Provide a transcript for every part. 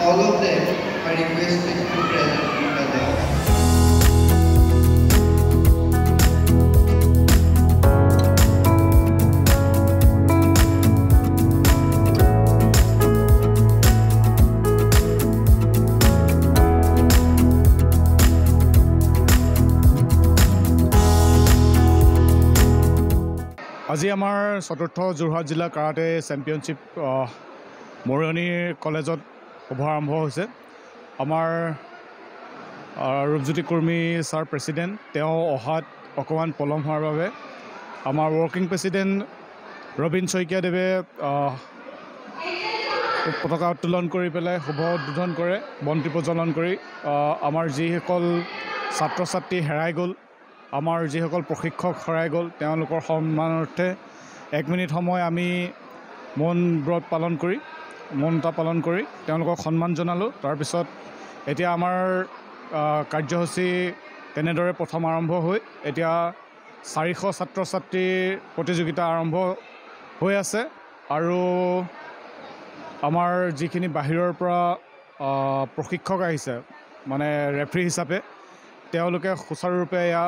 All of them are requested to present together. আজি আমাৰ চতুৰ্থ যোৰহাট জিলা কাৰাটে চেম্পিয়নশ্বিপ মৰিয়নি কলেজত শুভাৰম্ভ হৈছে। আমাৰ ৰূপজ্যোতি কুৰ্মী ছাৰ প্ৰেছিডেণ্ট তেওঁ অহাত অকণমান পলম হোৱাৰ বাবে আমাৰ ৱৰ্কিং প্ৰেছিডেণ্ট ৰবীন শইকীয়াদেৱে পতাকা উত্তোলন কৰি পেলাই শুভ উদ্বোধন কৰে, বন্তি প্ৰজ্বলন কৰি আমাৰ যিসকল ছাত্ৰ ছাত্ৰী হেৰাই গ'ল, আমাৰ যিসকল প্ৰশিক্ষক হেৰাই গ'ল, তেওঁলোকৰ সন্মানাৰ্থে 1 মিনিট সময় আমি মৌন ব্ৰত পালন কৰি তেওঁলোকক সন্মান জনালোঁ। তাৰপিছত এতিয়া আমাৰ কাৰ্যসূচী তেনেদৰে প্ৰথম আৰম্ভ হৈ এতিয়া 400 ছাত্ৰ ছাত্ৰীৰ প্ৰতিযোগিতা আৰম্ভ হৈ আছে আৰু আমাৰ যিখিনি বাহিৰৰ পৰা প্ৰশিক্ষক আহিছে মানে ৰেফ্ৰী হিচাপে, তেওঁলোকে সুচাৰুৰূপে এয়া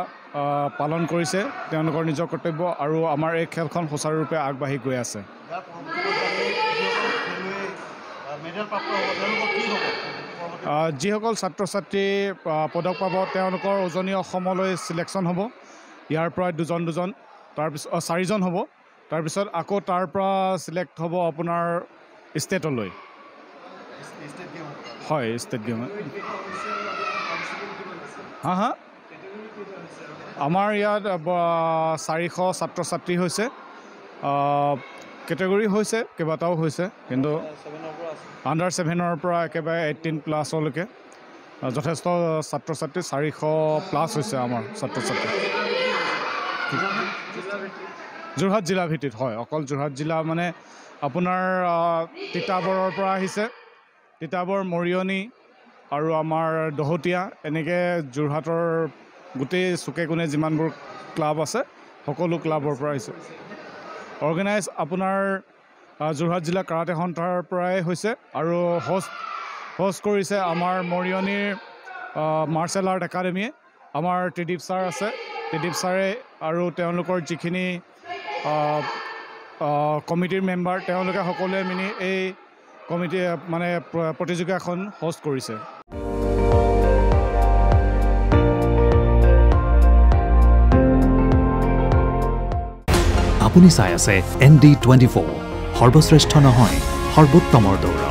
পালন কৰিছে তেওঁলোকৰ নিজৰ কৰ্তব্য আৰু আমাৰ এই খেলখন সুচাৰুৰূপে আগবাঢ়ি গৈ আছে। যিসকল ছাত্ৰ ছাত্ৰী পদক পাব তেওঁলোকৰ উজনি অসমলৈ ছিলেকশ্যন হ'ব। ইয়াৰ পৰা দুজন তাৰপিছত 4জন হ'ব। তাৰপিছত আকৌ তাৰ পৰা ছিলেক্ট হ'ব আপোনাৰ ষ্টেটলৈ। হয়, ষ্টেট গেম। হা আমাৰ ইয়াত 400 ছাত্ৰ ছাত্ৰী হৈছে। কেটেগৰী হৈছে কেইবাটাও হৈছে, কিন্তু আণ্ডাৰ 7ৰ পৰা একেবাৰে 18+ যথেষ্ট ছাত্ৰ ছাত্ৰী 400+ হৈছে আমাৰ ছাত্ৰ ছাত্ৰী। যোৰহাট জিলা ভিত্তিত হয়, অকল যোৰহাট জিলা মানে আপোনাৰ তিতাবৰৰ পৰা আহিছে, তিতাবৰ, মৰিয়নি আৰু আমাৰ দহোটীয়া, এনেকৈ যোৰহাটৰ গোটেই চুকে কোণে যিমানবোৰ ক্লাব আছে সকলো ক্লাবৰ পৰা আহিছে। অৰ্গেনাইজ আপোনাৰ যোৰহাট জিলা কাৰাটে সন্থাৰ পৰাই হৈছে আৰু হোষ্ট কৰিছে আমাৰ মৰিয়নিৰ মাৰ্চেল আৰ্ট একাডেমীয়ে। আমাৰ ত্ৰিদীপ ছাৰ আছে, ত্ৰিদীপ ছাৰে আৰু তেওঁলোকৰ যিখিনি কমিটিৰ মেম্বাৰ তেওঁলোকে সকলোৱে মিলি এই কমিটি মানে প্ৰতিযোগিতাখন হোষ্ট কৰিছে। আপুনি চাই আছে ND24, সৰ্বশ্ৰেষ্ঠ নহয় সৰ্বোত্তমৰ দৌৰ।